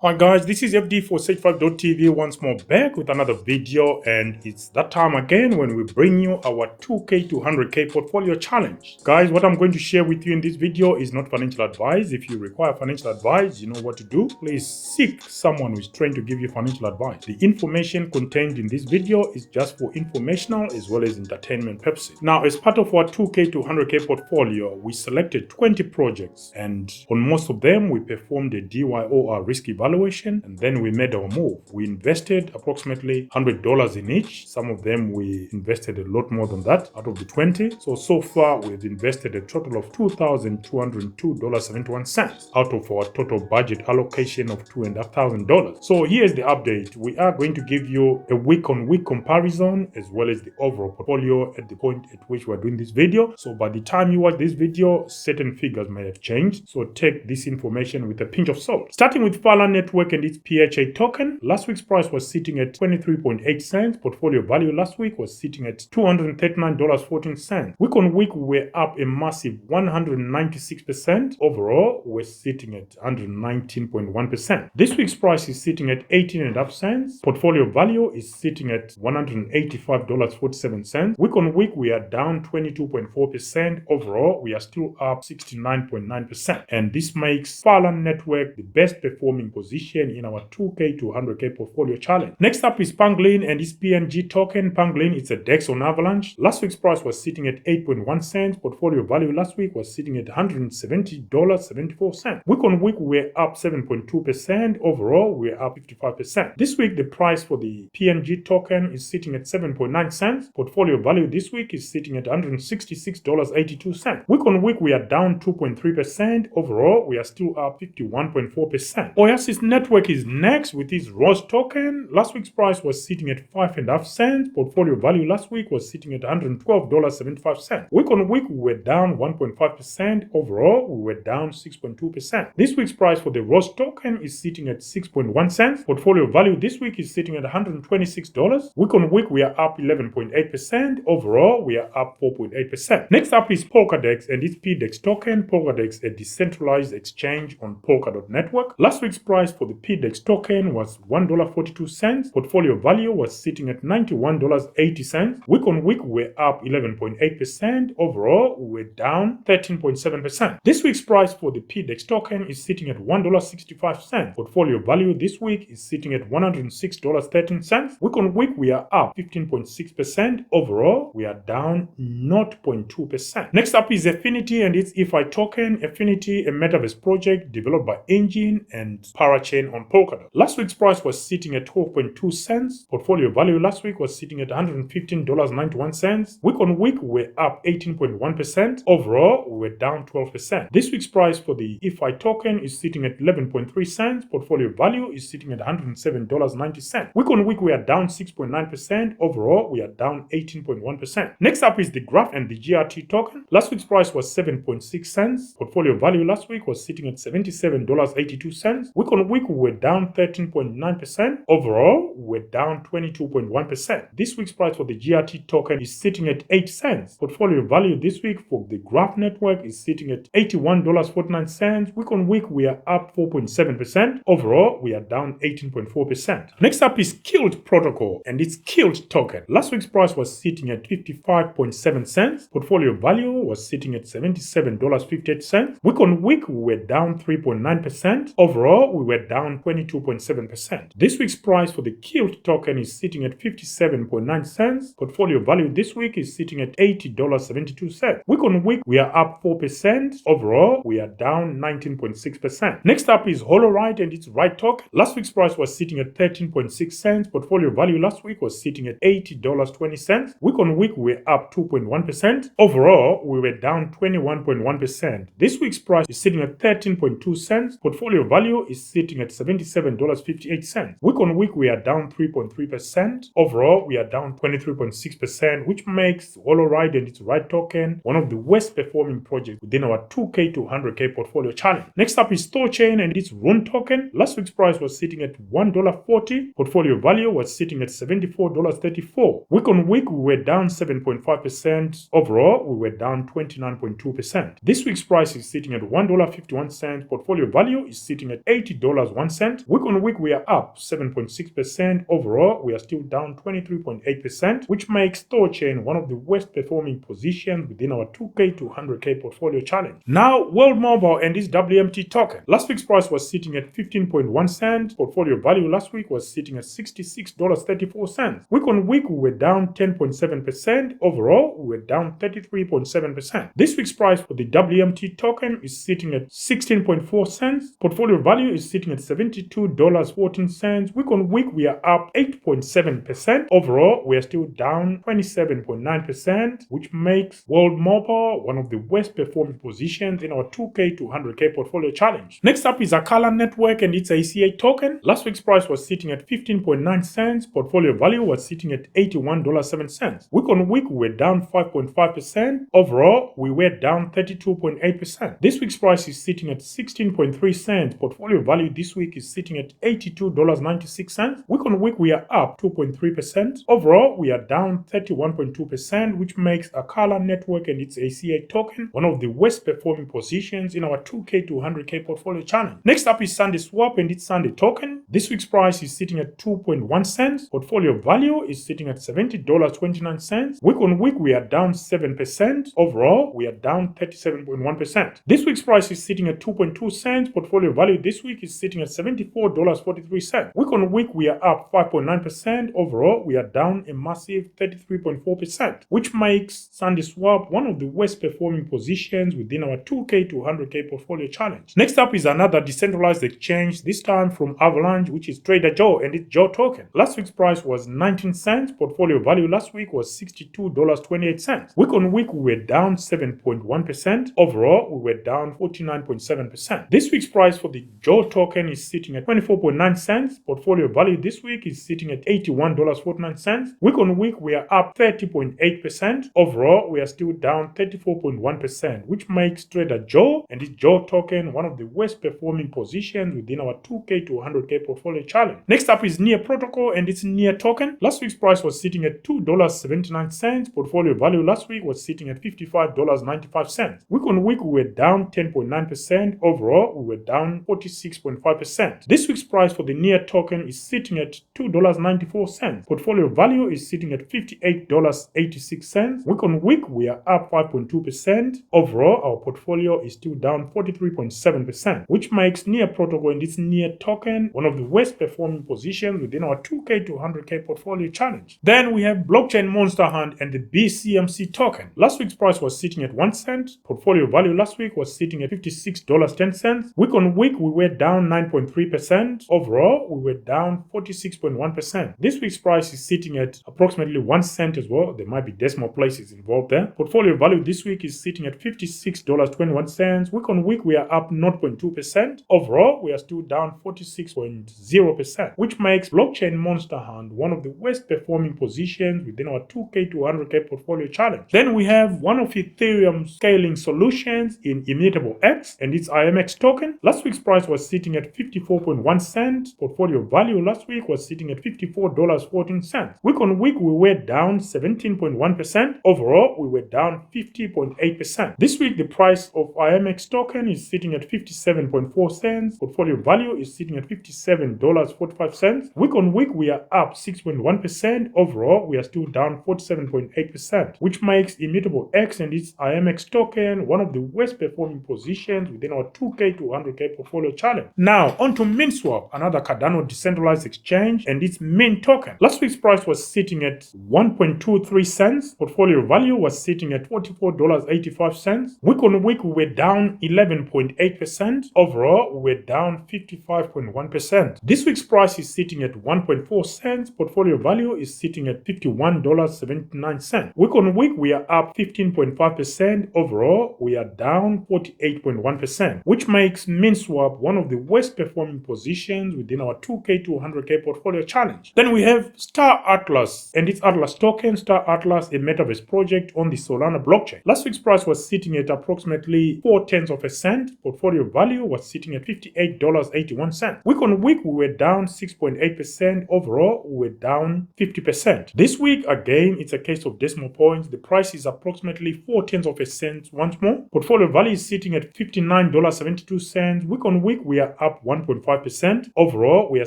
Hi guys, this is FD for Sage5.tv once more back with another video, and it's that time again when we bring you our 2k to 100k portfolio challenge. Guys, what I'm going to share with you in this video is not financial advice. If you require financial advice, you know what to do. Please seek someone who is trained to give you financial advice. The information contained in this video is just for informational as well as entertainment purposes. Now, as part of our 2k to 100k portfolio, we selected 20 projects, and on most of them we performed a DYOR risk evaluation, and then we made our move. We invested approximately $100 in each. Some of them we invested a lot more than that out of the 20. So far we've invested a total of $2,202.71 out of our total budget allocation of $2,500. So here's the update. We are going to give you a week-on-week comparison as well as the overall portfolio at the point at which we're doing this video. So by the time you watch this video, certain figures may have changed. So take this information with a pinch of salt. Starting with Farland Network and its PHA token, last week's price was sitting at 23.8 cents. Portfolio value last week was sitting at $239.14. Week on week, we're up a massive 196%. Overall, we're sitting at 119.1%. This week's price is sitting at 18.5 cents. Portfolio value is sitting at $185.47. Week on week, we are down 22.4%. Overall, we are still up 69.9%. And this makes Farland Network the best performing position in our 2k to 100k portfolio challenge. Next up is Pangolin and its PNG token. Pangolin is a DEX on Avalanche. Last week's price was sitting at 8.1 cents. Portfolio value last week was sitting at $170.74. Week on week, we're up 7.2%. Overall, we're up 55%. This week, the price for the PNG token is sitting at 7.9 cents. Portfolio value this week is sitting at $166.82. Week on week, we are down 2.3%. Overall, we are still up 51.4%. Oasis Network is next with its ROS token. Last week's price was sitting at 5.5 cents. Portfolio value last week was sitting at $112.75. Week on week, we were down 1.5%. Overall, we were down 6.2%. This week's price for the ROS token is sitting at 6.1 cents. Portfolio value this week is sitting at $126. Week on week, we are up 11.8%. Overall, we are up 4.8%. Next up is Polkadex and its PDEX token. Polkadex, a decentralized exchange on Polka.network. Last week's price for the PDEX token was $1.42. Portfolio value was sitting at $91.80. Week on week, we're up 11.8%. Overall, we're down 13.7%. This week's price for the PDEX token is sitting at $1.65. Portfolio value this week is sitting at $106.13. Week on week, we are up 15.6%. Overall, we are down 0.2%. Next up is Efinity and its EFI token. Efinity, a metaverse project developed by Engine and Parachain on Polkadot. Last week's price was sitting at 12.2 cents. Portfolio value last week was sitting at $115.91. Week on week, we're up 18.1%. Overall, we're down 12%. This week's price for the EFI token is sitting at 11.3 cents. Portfolio value is sitting at $107.90. Week on week, we are down 6.9%. Overall, we are down 18.1%. Next up is the Graph and the GRT token. Last week's price was 7.6 cents. Portfolio value last week was sitting at $77.82. Week on week, we were down 13.9%. Overall, we're down 22.1%. This week's price for the GRT token is sitting at 8 cents. Portfolio value this week for the Graph network is sitting at $81.49. Week on week, we are up 4.7%. Overall, we are down 18.4%. Next up is Kilt protocol and its Kilt token. Last week's price was sitting at 55.7 cents. Portfolio value was sitting at $77.58. Week on week, we were down 3.9%. Overall, we were down 22.7%. This week's price for the Kilt token is sitting at 57.9 cents. Portfolio value this week is sitting at $80.72. Week on week, we are up 4%. Overall, we are down 19.6%. Next up is Holoride and its RUNE token. Last week's price was sitting at 13.6 cents. Portfolio value last week was sitting at $80.20. Week on week, we're up 2.1%. Overall, we were down 21.1%. This week's price is sitting at 13.2 cents. Portfolio value is sitting at $77.58. Week on week, we are down 3.3%. Overall, we are down 23.6%, which makes Holoride and its RUNE token one of the worst performing projects within our 2k to 100k portfolio challenge. Next up is Storechain and its RUNE token. Last week's price was sitting at $1.40. Portfolio value was sitting at $74.34. Week on week, we were down 7.5%. Overall, we were down 29.2%. This week's price is sitting at $1.51. Portfolio value is sitting at $80. $8.01. Week on week, we are up 7.6%. Overall, we are still down 23.8%, which makes Thorchain one of the worst performing positions within our 2K to 100K portfolio challenge. Now, World Mobile and its WMT token. Last week's price was sitting at 15.1 cents. Portfolio value last week was sitting at $66.34. Week on week, we were down 10.7%. Overall, we were down 33.7%. This week's price for the WMT token is sitting at 16.4 cents. Portfolio value is sitting at $72.14. Week on week, we are up 8.7%. Overall, we are still down 27.9%, which makes World Mobile one of the worst performing positions in our 2K to 100K portfolio challenge. Next up is Akala Network and its ACA token. Last week's price was sitting at 15.9 cents. Portfolio value was sitting at $81.07. Week on week, we were down 5.5%. Overall, we were down 32.8%. This week's price is sitting at 16.3 cents. Portfolio value this week is sitting at $82.96. Week on week, we are up 2.3%. Overall, we are down 31.2%, which makes Akala Network and its ACA token one of the worst performing positions in our 2K to 100K portfolio challenge. Next up is Sundae Swap and its Sundae token. This week's price is sitting at 2.1 cents. Portfolio value is sitting at $70.29. Week on week, we are down 7%. Overall, we are down 37.1%. This week's price is sitting at 2.2 cents. Portfolio value this week is sitting at $74.43. Week on week, we are up 5.9%. Overall, we are down a massive 33.4%, which makes Sundae Swap one of the worst performing positions within our 2K to 100K portfolio challenge. Next up is another decentralized exchange, this time from Avalanche, which is Trader Joe and its Joe token. Last week's price was 19 cents. Portfolio value last week was $62.28. Week on week, we were down 7.1%. Overall, we were down 49.7%. This week's price for the Joe token is sitting at 24.9 cents. Portfolio value this week is sitting at $81.49. Week on week, we are up 30.8%. Overall, we are still down 34.1%, which makes Trader Joe and its Joe token one of the worst performing positions within our 2K to 100K portfolio challenge. Next up is NearProtocol and its Near token. Last week's price was sitting at $2.79. Portfolio value last week was sitting at $55.95. Week on week, we were down 10.9%. Overall, we were down 46.5%. This week's price for the Near token is sitting at $2.94. Portfolio value is sitting at $58.86. Week on week, we are up 5.2%. Overall, our portfolio is still down 43.7%, which makes NearProtocol and its Near token one of the worst performing positions within our 2K to 100K portfolio challenge. Then we have Blockchain Monster Hunt and the BCMC token. Last week's price was sitting at 1 cent. Portfolio value last week was sitting at $56.10. Week on week, we were down 9.3%. Overall, we were down 46.1%. This week's price is sitting at approximately 1 cent as well. There might be decimal places involved there. Portfolio value this week is sitting at $56.21. Week on week, we are up 0.2%. Overall, we are still down 46.0%, which makes Blockchain Monster Hunt one of the worst performing positions within our 2K to 100K portfolio challenge. Then we have one of Ethereum's scaling solutions in ImmutableX and its IMX token. Last week's price was sitting at 54.1 cents. Portfolio value last week was sitting at $54.14. Week on week, we were down 17.1%. Overall, we were down 50.8%. This week, the price of IMX token is sitting at 57.4 cents. Portfolio value is sitting at $57.45. Week on week, we are up 6.1%. Overall, we are still down 47.8%, which makes ImmutableX and its IMX token one of the worst performing positions within our 2K to 100K portfolio challenge. Now, on to Minswap, another Cardano decentralized exchange and its Min token. Last week's price was sitting at 1.23 cents. Portfolio value was sitting at $44.85. Week on week, we were down 11.8%. Overall, we were down 55.1%. This week's price is sitting at 1.4 cents. Portfolio value is sitting at $51.79. Week on week, we are up 15.5%. Overall, we are down 48.1%, which makes Minswap one of the worst performing positions within our 2K to 100K portfolio challenge. Then we have Star Atlas and its Atlas token. Star Atlas, a metaverse project on the Solana blockchain. Last week's price was sitting at approximately 0.4 cents. Portfolio value was sitting at $58.81. Week on week, we were down 6.8%. Overall, we were down 50%. This week, again, it's a case of decimal points. The price is approximately 0.4 cents once more. Portfolio value is sitting at $59.72. Week on week, we are up 1.5%. Overall, we are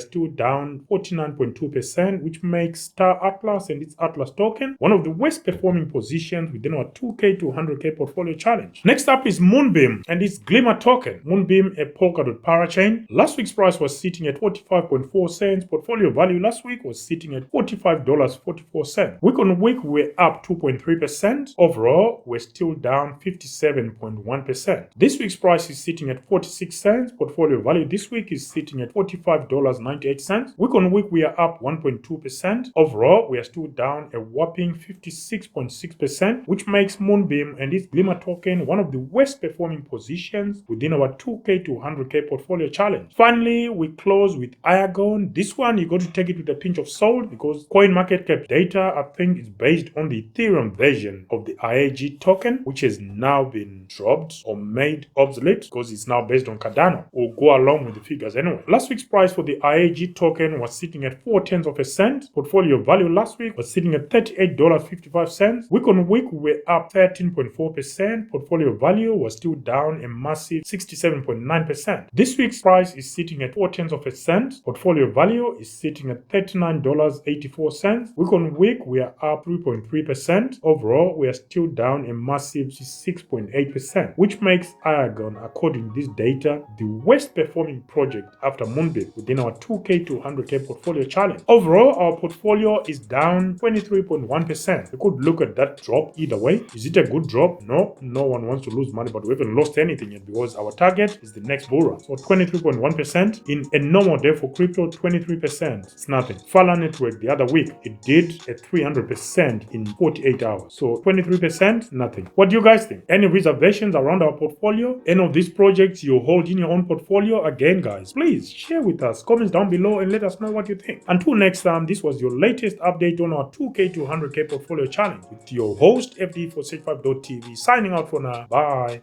still down 49.2%, which makes Star Atlas and its Atlas token one of the worst performing positions within our 2K to 100K portfolio challenge. Next up is Moonbeam and its GLMR token. Moonbeam, a Polkadot parachain. Last week's price was sitting at 45.4 cents. Portfolio value last week was sitting at $45.44. Week on week, we're up 2.3%. Overall, we're still down 57.1%. This week's price is sitting at 46 cents. Portfolio value this week is sitting at $45.98. Week on week, we are up 1.2%. Overall, we are still down a whopping 56.6%, which makes Moonbeam and its GLMR token one of the worst performing positions within our 2K to 100K portfolio challenge. Finally, we close with Iagon. This one, you got to take it with a pinch of salt because CoinMarketCap data, I think, is based on the Ethereum version of the IAG token, which has now been dropped or made obsolete because it's now based on Cardano. We'll go along with the figures anyway. Last week's price for the IAG token was sitting at 0.4 of a cent. Portfolio value last week was sitting at $38.55. Week on week, we're up 13.4%. Portfolio value was still down a massive 67.9%. This week's price is sitting at 0.4 of a cent. Portfolio value is sitting at $39.84. Week on week, we are up 3.3%. Overall, we are still down a massive 6.8%, which makes Iagon, according to this data, the worst performing project after Moonbeam within our 2K to 100K portfolio challenge. Overall, our portfolio is down 23.1%. You could look at that drop either way. Is it a good drop? No, no one wants to lose money, but we haven't lost anything yet because our target is the next bull run. So 23.1% in a normal day for crypto, 23%. It's nothing. Fala Network the other week, it did a 300% in 48 hours. So 23%, nothing. What do you guys think? Any reservations around our portfolio? Any of these projects you hold in your own portfolio? Again, guys, please share with us. Comments down below and let us know what you think. Until next time, this was your latest update on our 2K to 100K portfolio challenge with your host, FD for Sage5.tv, signing out for now. Bye.